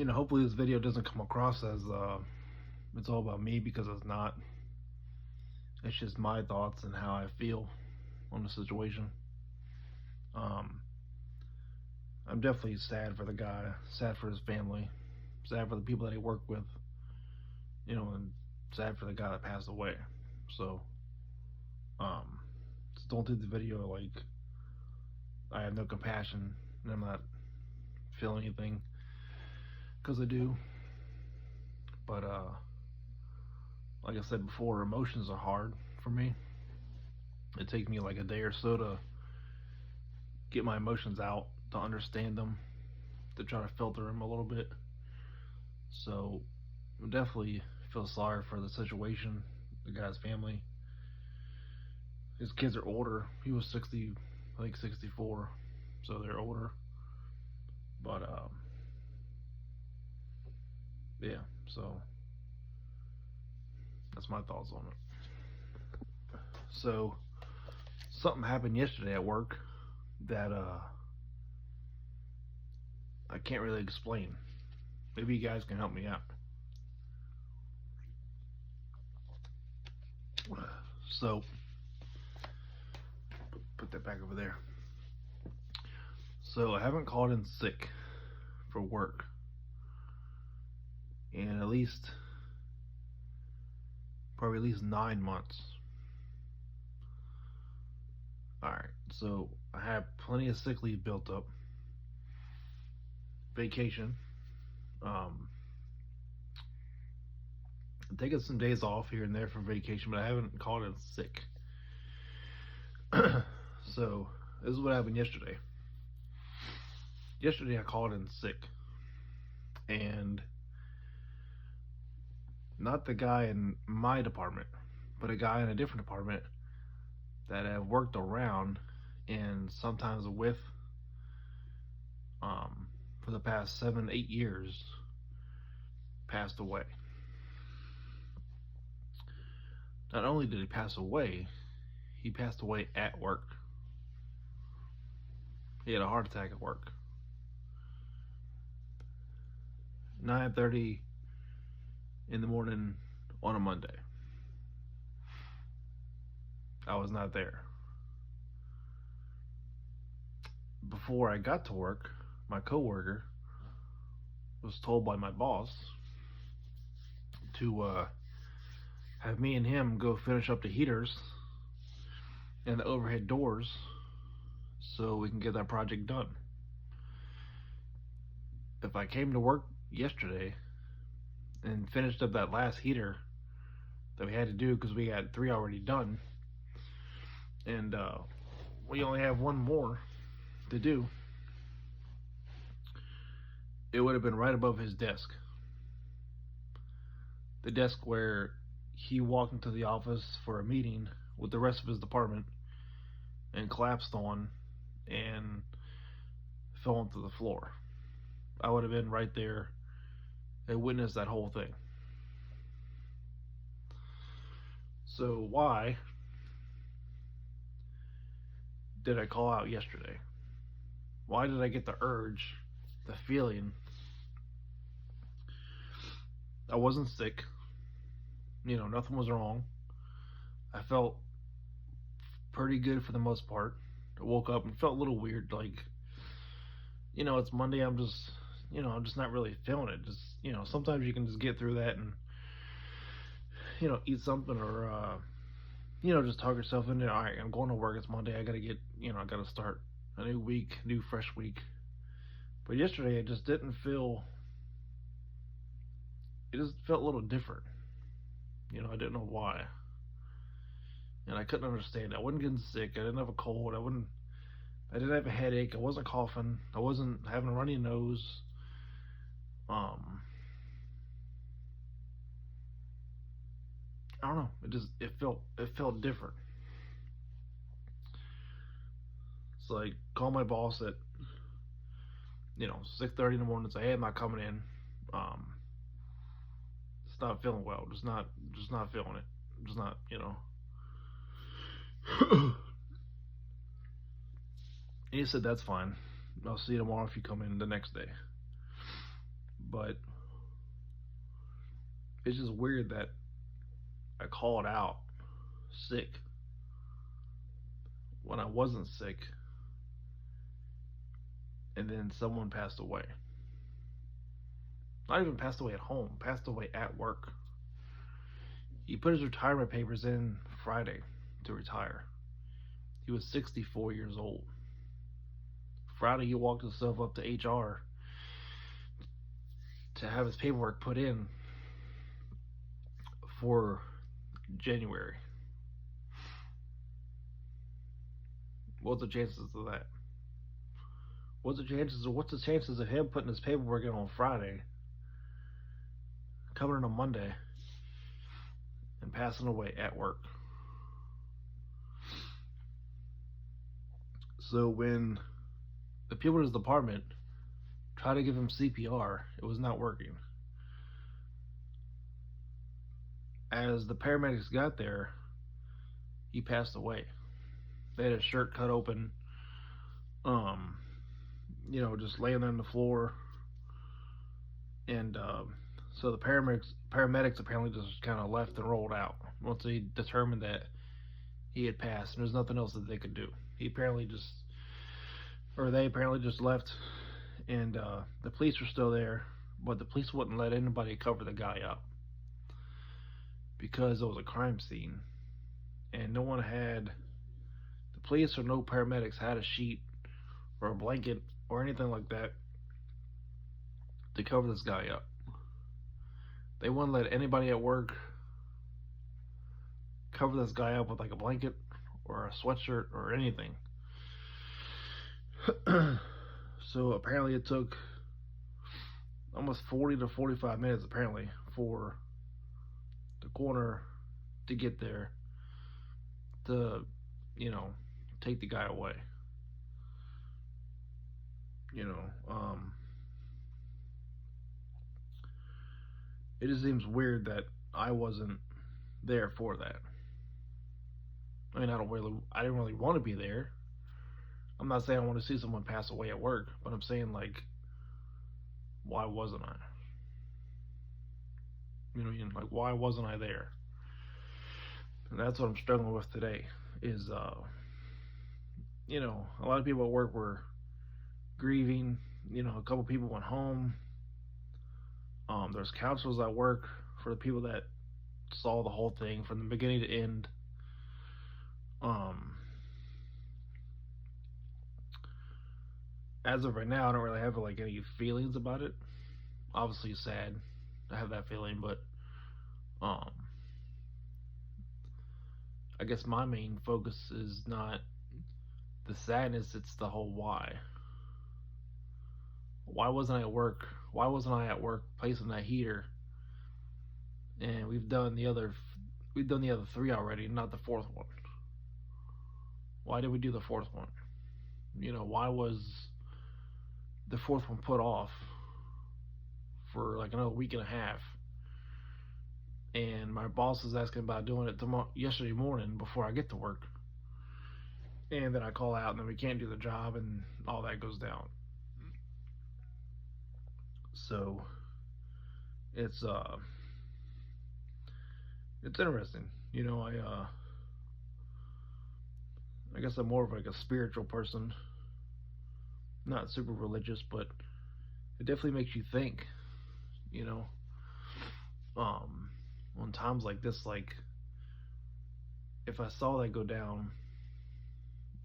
Hopefully this video doesn't come across as it's all about me, because it's not. It's just my thoughts and how I feel on the situation. Um, I'm definitely sad for the guy, sad for his family, sad for the people that he worked with, and sad for the guy that passed away. So, um, just don't take the video like I have no compassion and I'm not feeling anything, because I do. But like I said before, emotions are hard for me. It takes me like a day or so to get my emotions out, to understand them, to try to filter them a little bit. So I definitely feel sorry for the situation, the guy's family. His kids are older. He was 60, I think 64, so they're older. But yeah, so that's my thoughts on it. So something happened yesterday at work that I can't really explain. Maybe you guys can help me out. So put that back over there. So I haven't called in sick for work in probably at least 9 months. Alright, so I have plenty of sick leave built up. Vacation. Um, I'm taking some days off here and there for vacation, but I haven't called in sick. So this is what happened yesterday. Yesterday I called in sick, and not the guy in my department, but a guy in a different department that I've worked around and sometimes with for the past 7, 8 years passed away. Not only did he passed away at work. He had a heart attack at work. 9:30 in the morning on a Monday. I was not there. Before I got to work, my coworker was told by my boss to have me and him go finish up the heaters and the overhead doors so we can get that project done. If I came to work yesterday and finished up that last heater that we had to do, because we had 3 already done, and we only have one more to do, it would have been right above his desk. The desk where he walked into the office for a meeting with the rest of his department and collapsed on and fell onto the floor. I would have been right there and witnessed that whole thing. So why did I call out yesterday? Why did I get the urge, the feeling? I wasn't sick. Nothing was wrong. I felt pretty good for the most part. I woke up and felt a little weird, like, it's Monday. I'm just not really feeling it. Just, sometimes you can just get through that and, eat something, or, just talk yourself into, all right, I'm going to work. It's Monday. I gotta start a new week, new fresh week. But yesterday, it just didn't feel. It just felt a little different. I didn't know why, and I couldn't understand it. I wasn't getting sick. I didn't have a cold. I didn't have a headache. I wasn't coughing. I wasn't having a runny nose. I don't know. It felt different. So I called my boss at 6:30 in the morning and say, hey, I'm not coming in. Just not feeling well. Just not feeling it. Just not. And he said, that's fine. I'll see you tomorrow if you come in the next day. But it's just weird that I called out sick when I wasn't sick, and then someone passed away. Not even passed away at home, passed away at work. He put his retirement papers in Friday to retire. He was 64 years old. Friday, he walked himself up to HR to have his paperwork put in for January. What's the chances of that? What's the chances of him putting his paperwork in on Friday, coming in on Monday, and passing away at work? So when the people in his department tried to give him CPR, it was not working. As the paramedics got there, he passed away. They had his shirt cut open, just laying there on the floor. And so the paramedics apparently just kind of left and rolled out once they determined that he had passed, and there's nothing else that they could do. They apparently just left, and the police were still there, but the police wouldn't let anybody cover the guy up because it was a crime scene, and the police or no paramedics had a sheet or a blanket or anything like that to cover this guy up. They wouldn't let anybody at work cover this guy up with like a blanket or a sweatshirt or anything. So apparently it took almost 40 to 45 minutes apparently for the coroner to get there to, take the guy away. It just seems weird that I wasn't there for that. I mean, I didn't really want to be there. I'm not saying I want to see someone pass away at work, but I'm saying, like, why wasn't I? Like, why wasn't I there? And that's what I'm struggling with today. Is a lot of people at work were grieving. A couple people went home. There's counselors at work for the people that saw the whole thing from the beginning to end. As of right now, I don't really have like any feelings about it. Obviously, sad. I have that feeling, but I guess my main focus is not the sadness; it's the whole why. Why wasn't I at work? Why wasn't I at work placing that heater? And we've done the other three already, not the fourth one. Why did we do the fourth one? Why was the fourth one put off for like another week and a half? And my boss was asking about doing it yesterday morning before I get to work. And then I call out and then we can't do the job and all that goes down. So it's interesting. I guess I'm more of like a spiritual person. Not super religious, but it definitely makes you think, on times like this, like if I saw that go down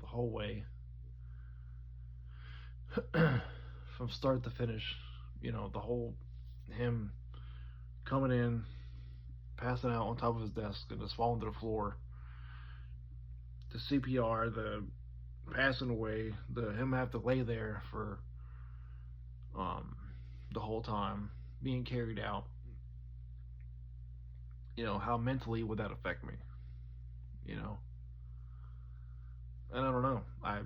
the whole way from start to finish, the whole him coming in, passing out on top of his desk and just falling to the floor, the CPR, the passing away, the him have to lay there for the whole time being carried out. How mentally would that affect me? And I don't know. I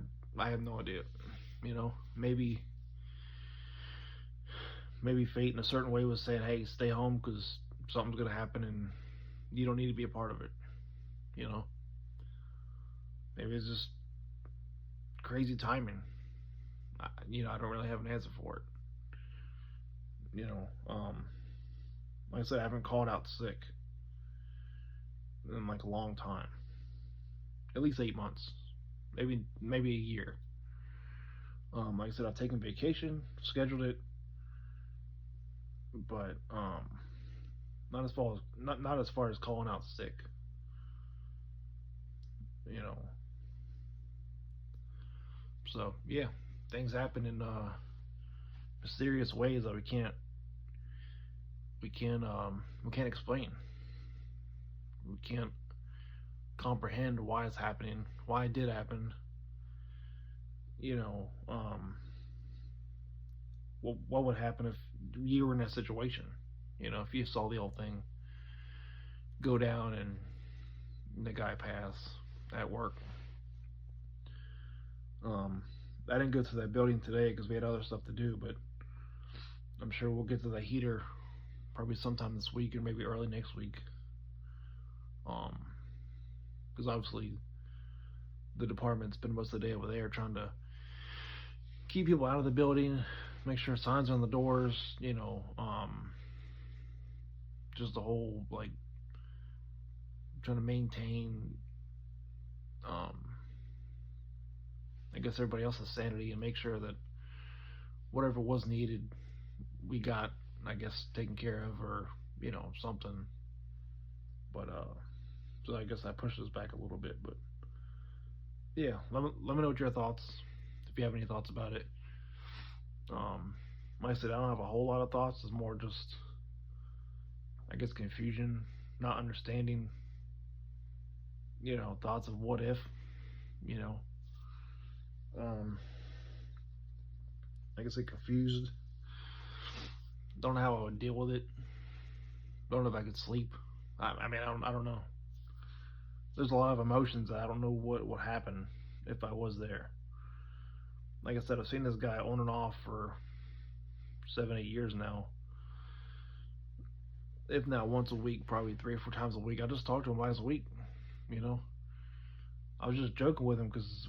have no idea. Maybe fate in a certain way was saying, hey, stay home because something's gonna happen and you don't need to be a part of it. Maybe it's just crazy timing. I don't really have an answer for it. You know, like I said, I haven't called out sick in like a long time, at least 8 months, maybe a year. Like I said, I've taken vacation, scheduled it, but not as far as calling out sick. You know, so yeah, things happen in mysterious ways that we can't explain. We can't comprehend why it's happening, why it did happen. You know, what would happen if you were in that situation? You know, if you saw the whole thing go down and the guy pass at work. I didn't go to that building today because we had other stuff to do, but I'm sure we'll get to the heater probably sometime this week or maybe early next week. Because obviously the department spent most of the day over there trying to keep people out of the building, make sure signs are on the doors, you know, just the whole like trying to maintain, I guess everybody else's sanity and make sure that whatever was needed, we got, I guess, taken care of or you know something. But so I guess that pushes us back a little bit. But yeah, let me know what your thoughts, if you have any thoughts about it. Like I said, I don't have a whole lot of thoughts. It's more just, I guess, confusion, not understanding. You know, thoughts of what if. You know, I guess I'm confused. Don't know how I would deal with it. Don't know if I could sleep. I mean, I don't know. There's a lot of emotions. I don't know what would happen if I was there. Like I said, I've seen this guy on and off for 7, 8 years now. If not once a week, probably 3 or 4 times a week. I just talked to him last week. You know, I was just joking with him because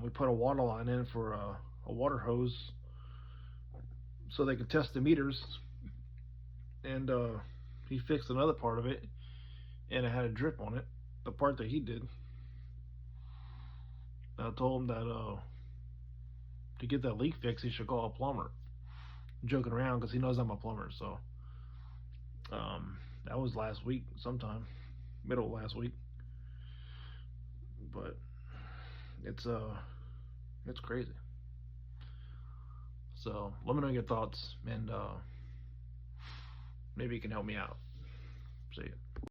we put a water line in for a water hose so they could test the meters, and he fixed another part of it, and it had a drip on it. The part that he did. I told him that to get that leak fixed, he should call a plumber. I'm joking around because he knows I'm a plumber. So that was last week, sometime middle of last week. But it's crazy. So let me know your thoughts, and maybe you can help me out. See ya.